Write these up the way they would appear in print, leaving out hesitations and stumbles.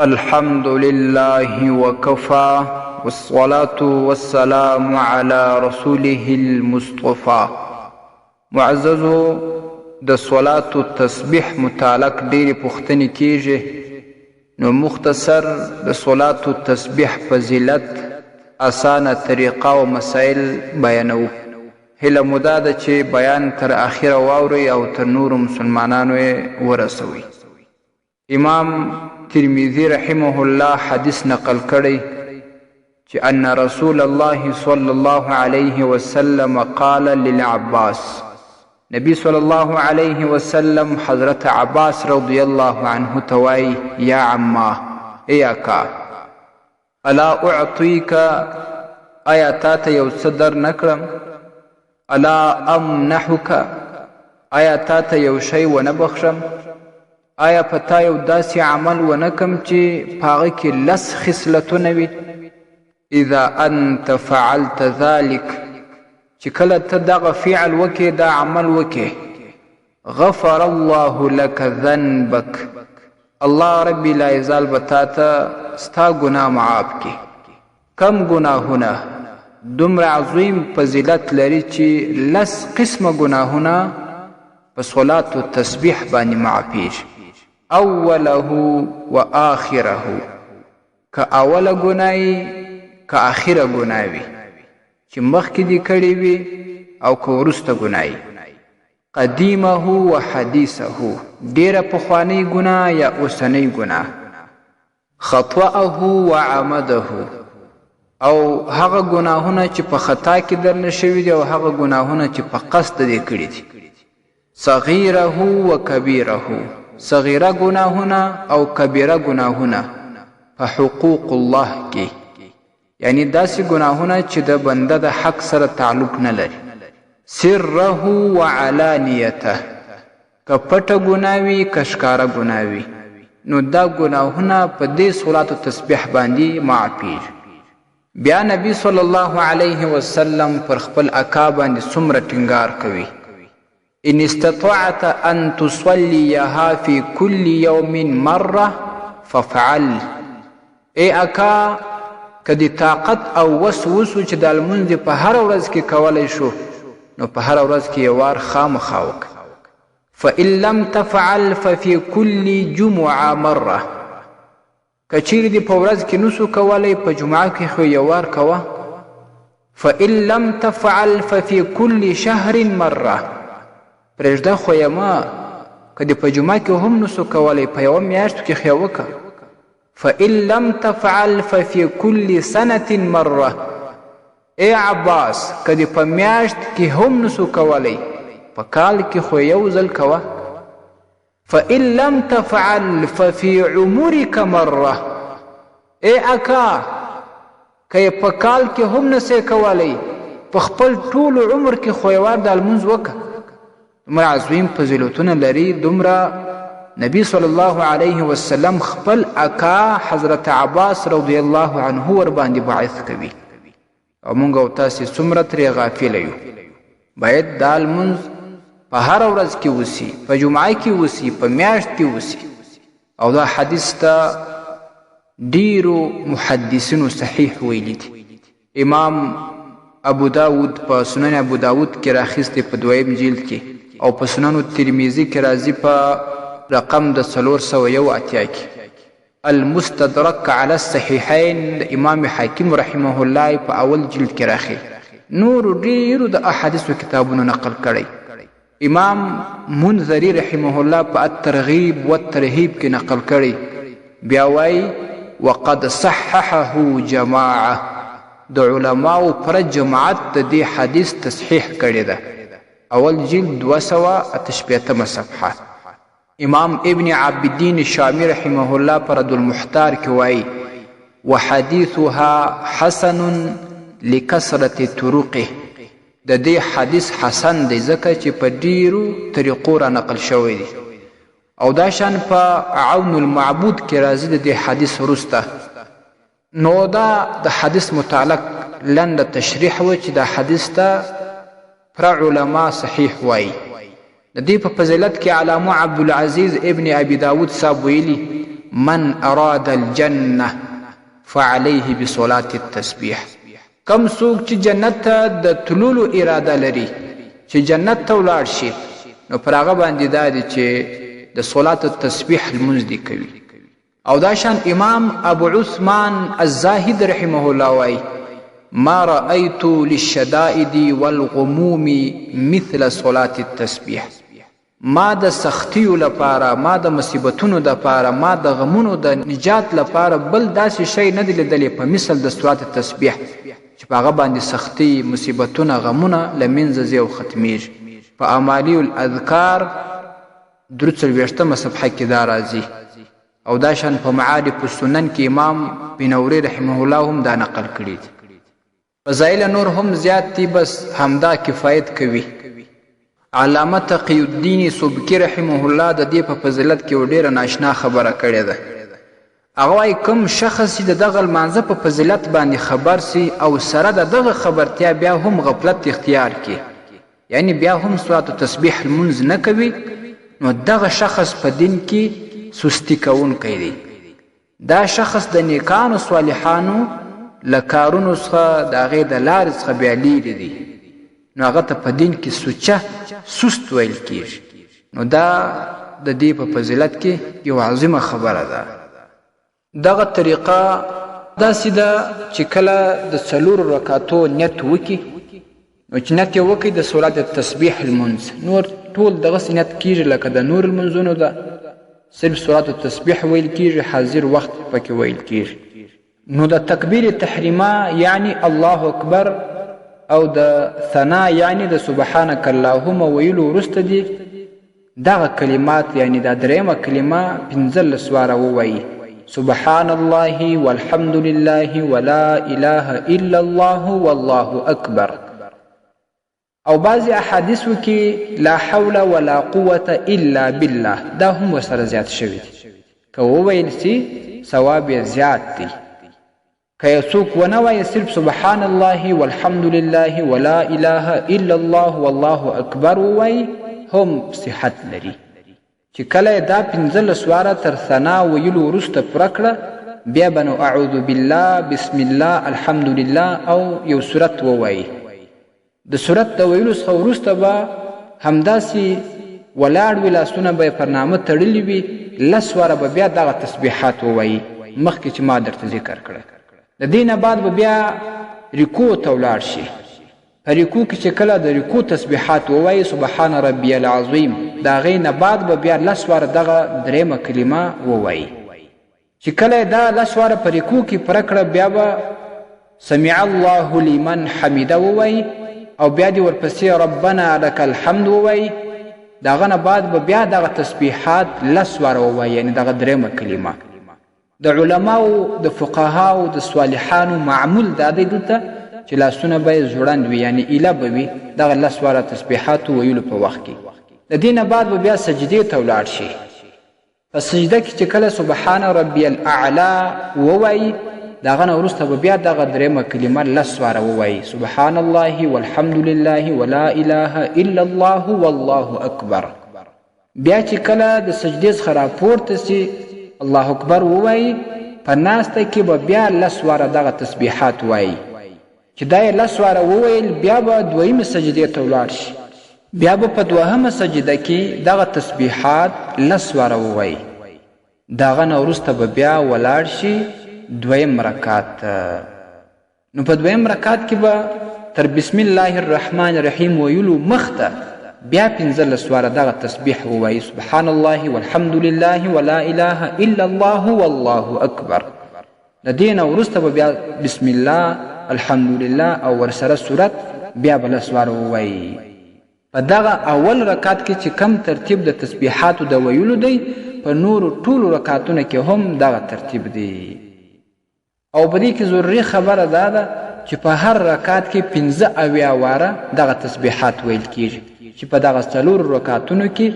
الحمد لله وكفى والصلاة والسلام على رسوله المصطفى. معززو د صلاة التسبیح متعلق ډیرې پوښتنې کیږي، نو مختصر د صلاة التسبیح فضیلت، اسانه طریقه او مسائل بیانو. هیله مو دا ده چې بیان تر اخره واورئ او تر نورو مسلمانانو یې ورسوئ. امام ترمذی رحمه الله حدیث نقل کړی چې ان رسول الله صلی الله علیه وسلم قال للعباس، نبی صلی الله علیه وسلم حضرت عباس رضی الله عنه توای یا عما، ای اکا، الا اعطیک، آیا تا ته یو څه در نکړم؟ الا امنحک، آیا تا ته یو شی ونه بخښم؟ آیا په تا یو داسې عمل ونه کم چې په هغه کې لس خصلتونه وي؟ اذا انت فعلت ذلك، چې کله ته دغه فعل وکې، دا عمل وکې، غفر الله لك ذنبك، الله ربي لا یزال به تا ته ستا ګناه معاف کړي. کم ګناهونه دومره عظیم فضیلت لري چې لس قسمه ګناهونه په صلات و تسبیح باندې معافیږي. اوله و آخره، که اوله ګناهی که آخره ګناهی، چې مخکې دې کړی وي او که وروسته ګناهی. قدیمه و حدیثه، ډیره پخوانی ګناه یا اوسنی ګناه. خطأه و عمده، او هغه ګناهونه چې په خطا کې درنه شوي دي او هغه ګناهونه چې په قصد دې کړي دي. صغیره و کبیره، صغیره ګناهونه او کبیره ګناهونه په حقوق الله کې، یعنی داسې ګناهونه چې د بنده د حق سره تعلق نه لري. سره و علانیته، که پټه ګناه وي که ښکاره ګناه وي، نو دا ګناهونه په دې صلات تسبیح باندې معافیږي. بیا نبی صلی الله علیه وسلم پر خپل اکا باندې څومره ټینګار کوي، ان استطعت ان تصليها في كل يوم مره فافعل. ای اکا، که د طاقت او وس وسو چې د لمونځ په هر ورځ کې کولی شو، نو په هر ورځ کې یو وار خامخا وکړه. فان لم تفعل ففي كل جمعه مره، که چیرې دې په ورځ کې نسو کولی، په جمعه کې خو یو وار کوه. فان لم تفعل ففي كل شهر مره، پرېږده خو یې ما، که دې په جمعه کې هم نسو کولی، په یوه میاشتو کې خو یې وکړه. فان لم تفعل ففي كل سنة مره، ای عباس، که دې په میاشت کې هم نسو کولی، په کال کې خو یو ځل کوه. فان لم تفعل ففي عمرك مره، ای اکا، که په کال کې هم نسې کولی، په خپل ټول عمر کې خو یې وار د لمونځ وکړه. دومره عظیم فضیلتونه لري. دومره نبی صلی الله علیه وسلم خپل اکا حضرت عباس رضی الله عنه ور باندې باعث کوي، او موږ او تاسې څومره ترې غافله یو. باید دا لمونځ په هر ورځ کې وسي، په جمعه کې وسي، په میاشت کې وسي. او دا حدیث ته ډیرو محدثینو صحیح ویلی دي. امام ابو داود په سنن ابو داود کې راخیستی په 2م جلد کې، او په سنن ترمذی کې راځي په رقم د 481 کې. المستدرک علی الصحیحین د امام حاکم رحمه الله په اول جلد کې راخی. نور ډیرو د احادیثو کتابونو نقل کړی. امام منذری رحمه الله په الترغیب والترهیب کې نقل کړی. بیا وایي وقد صححه جماعه، د علماو پر جماعت د دې حدیث تصحیح کړی ده. اول جلد 288 صفحه. امام ابن عابدین شامی رحمه الله پر رد المحتار کې وایي وحدیثها حسن لکثرة طرقه، د دې حدیث حسن دی ځکه چې په ډیرو طریقو را نقل شوی دی. او دا شان په عون المعبود کې راځي د دې حدیث وروسته. نو دا د حدیث متعلق لنډه تشریح و چې دا حدیث ته پر علما صحیح وایي. د دې په فضیلت کې علامه عبدالعزیز ابن ابي داود صاحب ویلي من اراد الجنه فعليه بصلاة التسبيح. کم څوک چې جنت ته د تلولو اراده لري، چې جنت ته ولاړ شي، نو پر هغه باندې دا دی چې د صلاة التسبیح لمونځ دې کوي. او دا شان امام ابو عثمان الزاهد رحمه الله وایي ما رأيت للشدائد والغموم مثل صلاة التسبيح. ما د سختیو لپاره، ما د مصیبتونو لپاره، ما د غمونو د نجات لپاره بل داسې شی نه دی لیدلی په مثل د صلاة التسبیح چې په هغه باندې سختی، مصیبتونه، غمونه له منځه ځي او ختمیږي. په اعمالی الاذکار 43 صفحه کې دا راځي. او دا شان په معارف السنن کې امام بنوري رحمه الله هم دا نقل کړي دي. فضایل نور هم زیات دي، بس همدا کفایت کوي. علامه تقی الدین سبکی رحمه الله د دې په فضیلت کې ډیره ناشنا خبره کړې ده. هغه وایي کوم شخص چې د دغه لمانځه په فضیلت باندې خبر سي او سره د دغه خبرتیا بیا هم غفلت اختیار کړي، یعنی بیا هم صلاة التسبیح لمونځ نه کوي، نو دغه شخص په دین کې سستی کوونکی دی. دا شخص د نیکانو صالحانو له کارونو څخه د هغې د لارې څخه بیا لیرې دی، نو هغه ته په دین کې سوچه سست ویل کیږي. نو دا د دې په فضیلت کې یو عظیمه خبره ده. دغه طریقه داسې ده چې کله د 4 رکعاتو نیت وکړي، نو چې نیت یې وکړي د صلاة التسبیح لمونځ، نور ټول دغسې نیت کیږي لکه د نور لمونځونو ده، صرف صلاة التسبیح ویل کیږي، حاضر وخت پکې ویل کیږي. نو د تکبیر تحریمه یعنی الله اکبر او د ثنا یعنی د سبحانک اللهم ویلو وروسته دي دغه کلمات، یعنی دا دریمه کلمه 15 واره ووایي سبحان الله والحمد لله ولا اله الا الله والله اکبر. او بعضی احادیثو کې لا حول ولا قوة الا بالله دا هم ورسره زیات شوي دي. که وویل سي ثواب یې زیات دی. که یو څوک ونه وایي صرف سبحان الله والحمد لله ولا اله الا الله والله اکبر ووایي هم صحت لري. چې کله دا 15 واره تر ثنا ویلو وروسته پوره کړه، بیا به نو اعوذ بالله، بسم الله، الحمد لله او یو سورت ووایي. د سورت د ویلو څخه وروسته به همداسې ولاړ وي، لاسونه به یې پر نامه تړلي وي، 10 واره به بیا دغه تسبیحات ووایي مخکې چې ما درته ذکر کړه. د دې نه بعد به بیا رکوع ته ولاړ شي. په رکوع کې چې کله د رکوع تسبیحات ووایي سبحان ربی العظیم، د هغې نه بعد به بیا 10 واره دغه دریمه کلمه ووایي. چې کله دا 10 واره په رکوع کې پوره کړه، بیا به سمع الله لمن حمیده ووایي او بیا دې ورپسې ربنا لک الحمد ووایي. د هغه نه بعد به بیا دغه تسبیحات 10 واره ووایي، یعنی دغه دریمه کلمه. د علماو، د فقهاو، د صالحانو معمول دا دی دلته چې لاسونه به یې ځوړند وي، یعنی ایله به وي دغه 10 واره تسبیحاتو ویلو په وخت کې. د دې نه بعد به بیا سجدې ته ولاړ شي. په سجده کې چې کله سبحان ربی الاعلی ووایي، د هغه نه وروسته به بیا دغه دریمه کلمه 10 واره ووایي سبحان الله والحمد لله ولا اله الا الله والله اکبر. بیا چې کله د سجدې څخه راپورته سي الله اکبر ووایي، په ناسته کې به بیا 10 واره دغه تسبیحات وایي. چې دا یې 10 واره وویل، بیا به دویمه سجدې ته ولاړ شي. بیا به په دوهمه سجده کې دغه تسبیحات 10 واره ووایي. د هغه نه وروسته به بیا ولاړ شي دویم رکعت. نو په دویم رکعت کې به تر بسم الله الرحمن الرحیم ویلو مخته بیا 15 واره دغه تسبیح ووایي سبحان الله والحمد لله ولا اله الا الله والله اکبر. د دې نه وروسته به بیا بسم الله، الحمد لله او ورسره سورت بیا به 10 واره ووایي. په دغه اول رکعت کې چې کم ترتیب د تسبیحاتو د ویلو دی، په نورو ټولو رکعتونو کې هم دغه ترتیب دی. او په دې کې ضروري خبره دا ده چې په هر رکعت کې 15 واره دغه تسبیحات ویل کیږي، چې په دغه 4 رکعتونو کې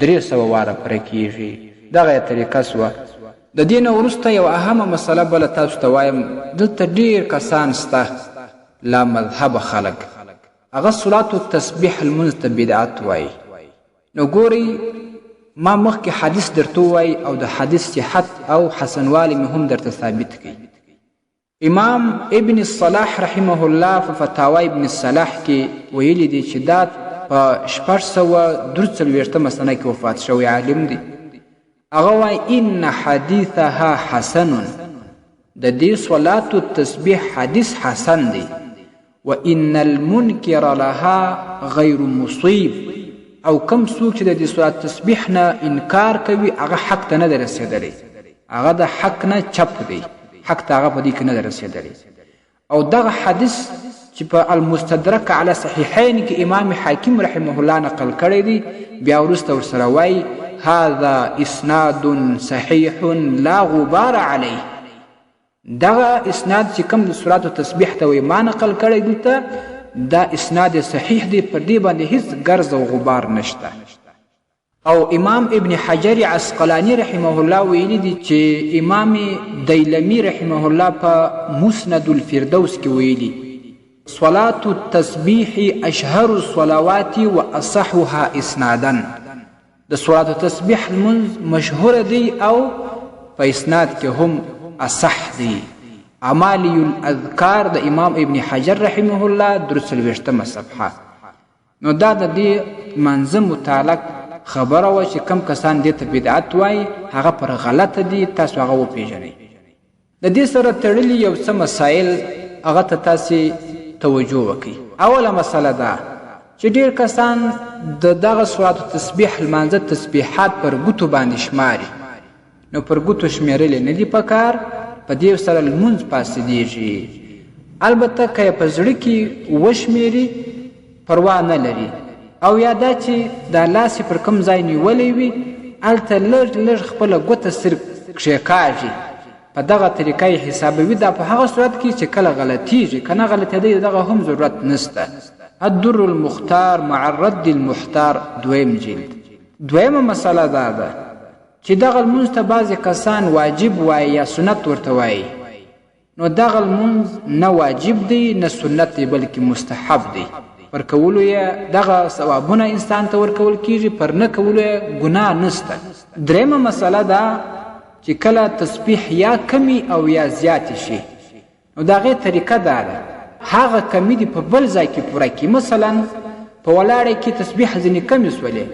300 واره پوره کیږي. دغه طریقه سوه. د دې نه وروسته یو اهمه مسله بله تاسو ته وایم. دلته ډېر کسان سته لا مذهبه خلک، هغه صلاة التسبیح لمونځ ته بدعت وایي. نو ګورئ ما مخکې حدیث درته ووایي او د حدیث صحت او حسنوالی مې هم درته ثابت کړي. امام ابن الصلاح رحمه الله په فتاوی ابن الصلاح کې ویلي دي چې دا په 643 سنه کې وفات شوی عالم دی. هغه وایي ان حدیثها حسن، د دې صلات التسبیح حدیث حسن دی. وان المنکر لها غیر مصیب، او کم څوک چې د دې صلات تسبیح نه انکار کوي هغه حق ته نه دی رسېدلی، هغه د حق نه چپ دی، حق ته هغه په دې کې نه دی رسېدلی. او دغه حدیث چې په المستدرک علی صحیحین کې امام حاکم رحمه الله نقل کړی دی، بیا وروسته ورسره وایي هذا اسناد صحیح لا غبار علیه. دغه اسناد چې کوم د صلات تسبیح ته وایي ما نقل کړی دلته، دا اسناد صحیح دی، پر دې باندې هیڅ ګرز او غبار نشته. او امام ابن حجر عسقلانی رحمه الله ویلی دی چې امام دیلمی رحمه الله په مسند الفردوس کې ویلی صلات التسبیح اشهر الصلوات واصحها اسنادا. د صلات التسبیح المنز مشهور دی او په اسناد کې هم اصح دی. عمالی الاذکار د امام ابن حجر رحمه الله 43 صفحه. نو دا د دې منظم متعلق خبره و چې کم کسان دې ته بدعت وایي هغه پر غلطه دي، تاسو هغه وپېژنئ. د دې سره تړلي یو څه مسایل هغه ته تاسې توجه وکړئ. اوله مسله ده چې ډېر کسان د دغه صلات تسبیح لمانځه تسبیحات پر ګوتو باندې شماري. نو پر ګوتو شمېرل نه دي پکار، په دې سره لمونځ فاسدېږي. البته که یې په زړه کې وشمېري پروا نه لري، او یا دا چې دا لاس پر کوم ځای نیولی وي هلته لږ لږ خپله ګوته صرف کښېکاږي، په دغه طریقه یې حسابوي. دا په هغه صورت کې چې کله غلطیږي، که نه غلطېدی دغه هم ضرورت نسته. الدر المختار مع الرد المحتار 2 جلد. دویمه مسله دا ده چې دغه لمونځ ته بعضې کسان واجب وایي یا سنت ورته وایي. نو دغه لمونځ نه واجب دی نه سنت دی، بلکې مستحب دی. پر کولو یې دغه ثوابونه انسان ته ورکول کیږي، پر نه کولو یې ګناه نسته. درېیمه مسله ده چې کله تسبیح یا کمی او یا زیاتې شي، نو د هغې طریقه دا ده هغه کمی دې په بل ځای کې پوره کړي. مثلا په ولاړې کې تسبیح ځینې کمې سولې،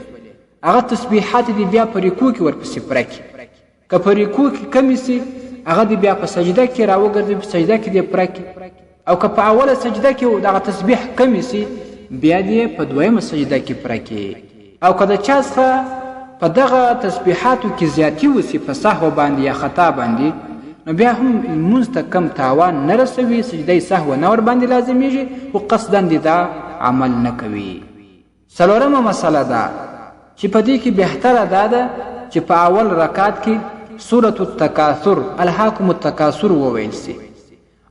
هغه تسبیحات دې بیا په رکوع کې ورپسې پوره کړي. که په رکوع کې کمې سي هغه دې بیا په سجده کې راوګرځي، په سجده کې دې پوره کړي. او که په اوله سجده کې دغه تسبیح کمې سي بیا دې په دویمه سجده کې پوره کړي. او که د چا څخه په دغه تسبیحاتو کې زیاتي وسي په سهو باندې یا خطا باندې، نو بیا هم لمونځ ته کم تاوان نه رسوي، سجده سهو نه ورباندې لازمیږي، خو قصدا دې دا عمل نه کوي. څلورمه مسله ده چې په دې کې بهتره دا ده چې په اول رکعت کې سورة التکاثر الهاکم التکاثر وویل سي،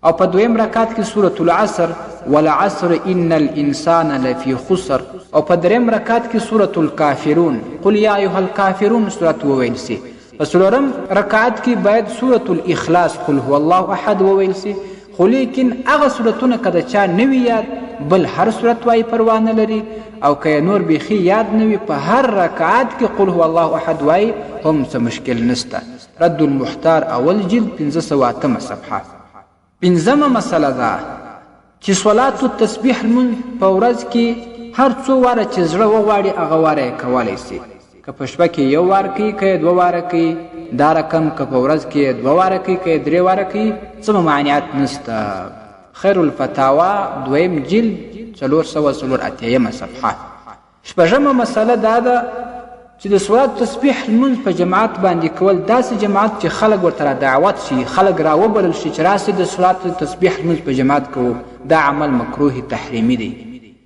او په دویم رکعت کې سورة العصر والعصر ان الانسان لفی خسر، او په دریم رکعت کې سورة الکافرون قل یا ایها الکافرون سورت وویل سي. په څلورم رکعت کې باید سورة الاخلاص قل هو الله احد وویل سي. خو لیکن هغه صورتونه که د چا نه وي یاد بل هر صورت وایي پروا نه لري، او که نور بیخي یاد نه وي په هر رکعت کې قل هو الله احد وایي هم څه مشکل نسته. رد المحتار اول جلد 508 صفحه. پنځمه مسله ده چې صلات التسبیح لمونځ په ورځ کې هر څو واره چې زړه وغواړي هغه واره یې کولی سي. که په شپه کې یو وار کوي که یې 2 واره کوي دا رقم، که په ورځ کې 2 واره کوي که یې 3 واره کوي څه ممانعت نسته. خیر الفتاوا 2 جلد 484 صفحه. شپږمه مسله دا ده چې د صلات تسبیح لمونځ په جماعت باندې کول، داسې جماعت چې خلک ورته را دعوت شي، خلک را وبلل شي چې راسئ د صلات تسبیح لمونځ په جماعت کوو، دا عمل مکروه تحریمي دی.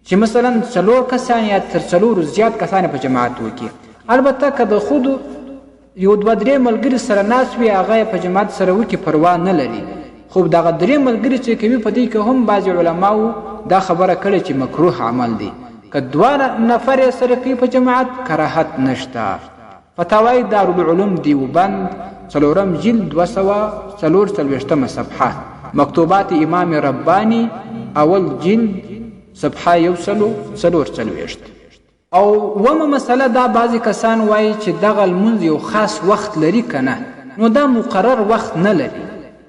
چې مثلا 4 کسان یا تر 4 زیات کسان په جماعت وکړي. البته که د خود یو 2-3 ملګري سره ناست وي هغه په جماعت سره وکړي پروا نه لري، خو دغه 3 ملګري چې کوي په دې کې هم بعضې علماو دا خبره کړې چې مکروه عمل دی. که 2 نفر یې سره کوي په جماعت کراهت نشته. فتاوی دارالعلوم دیوبند 4 جلد 244 صفحه. مکتوبات امام ربانی اول جلد صفحه 144. او اومه مسله دا بعضې کسان وایي چې دغه لمونځ یو خاص وخت لري که نه، نو دا مقرر وخت نه لري.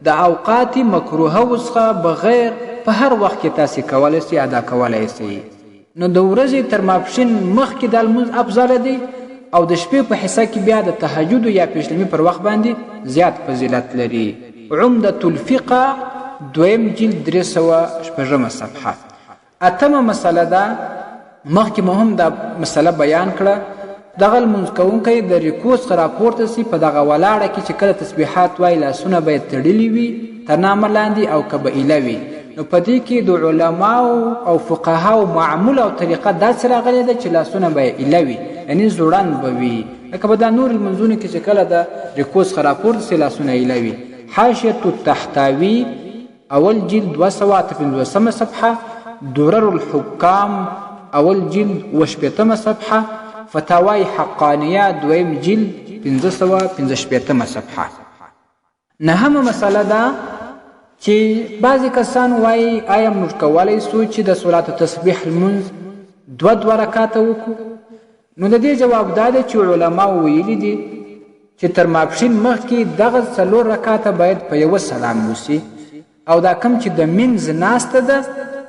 د اوقات مکروهه څخه بغیر په هر وخت کې تاسې کولی سئ ادا کولی سئ. نو د ورځې تر ماپښین مخکې دا لمونځ افضله دی او د شپې په حصه کې بیا د تهجد یا پیشلمي پر وخت باندې زیات فضیلت لري. عمدة الفقه دویم جلد 306 صفحه. اتمه مسله ده، مخکې مو هم دا مسله بیان کړه، دغه لمونځ کوونکی د رکوع څخه راپورته سي په دغه ولاړه کې چې کله تسبیحات وایي لاسونه باید تړلي وي تر نامه لاندې او که به ایله وي. نو په دې کې د علماو او فقهاو معمول او طریقه داسې راغلې ده چې لاسونه به یې ایله وي، یعنې زوړند به وي. لکه په دا نور لمونځونو کې چې کله د رکوع څخه راپورته سي لاسونه ایله وي. حاشیة التحتاوي اول جلد 258 صفحه، درر الحکام اول جلد 18 صفحه، فتاوای حقانیه دویم جلد 515 صفحه. نهمه مسله ده چې بعضې کسان وایي آیا موږ کولی سو چې د صلات تسبیح لمونځ دوه رکاته وکړو؟ نو د دې جواب دا دی چې علماو ویلي دي چې تر ماپښین مخکې دغه 4 رکاته باید په یوه سلام وسي، او دا کم چې د منځ ناسته ده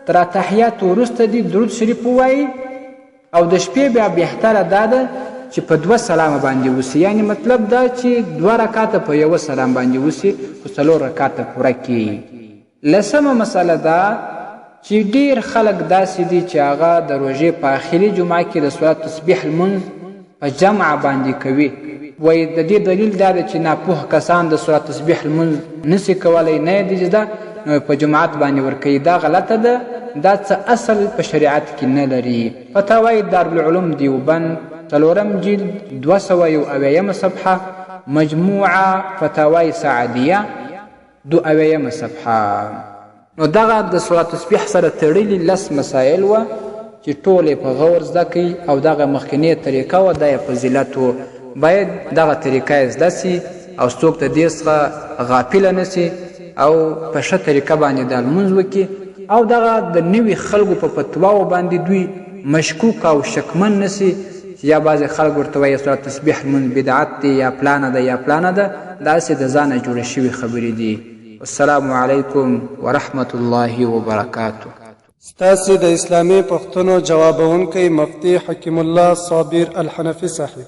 تر اتحیات وروسته دي درود شریف ووایي، او د شپې بیا بهتره دا ده چې په 2 سلامه باندې وسي. یعنی مطلب دا چې 2 رکاته په یوه سلام باندې وسي خو 4 رکاته پوره کړي. لسمه مسله ده چې ډیر خلک داسې دي چې هغه د روژې په آخري جمعه کې د صلات تسبیح لمونځ په جمع باندې کوي. وایي د دې دلیل دا ده چې ناپوه کسان د صلات تسبیح لمونځ نسي کولی، نه یې دي زده، نو په جماعت باندې ورکوي. دا غلطه ده، دا څه اصل په شریعت کې نه لري. فتاوای دارالعلوم دیوبند 4 جلد 201 صفحه، مجموعه فتاوای سعدیه 2 صفحه. نو دغه د صلات تسبیح سره تړلي 10 مسایل وه چې ټولې په غور زده کوي، او دغه مخکینۍ طریقه وه دا یې فضیلت و. باید دغه طریقه یې زده سي او څوک د دې څخه غافله نه سي او په ښه طریقه باندې دا لمونځ وکړي، او دغه د نوي خلکو په فتواو باندې دوی مشکوک او شکمن نه سي چې یا بعضې خلک ورته وایي صلات تسبیح لمونځ بدعت دی یا پلانه ده یا پلانه ده، داسې د ځانه جوړې شوي خبرې دي. والسلام علیکم ورحمة الله وبرکاته. ستاسې د اسلامي پوښتنو جوابونکی مفتی حکیم الله صابر الحنفي صاحب.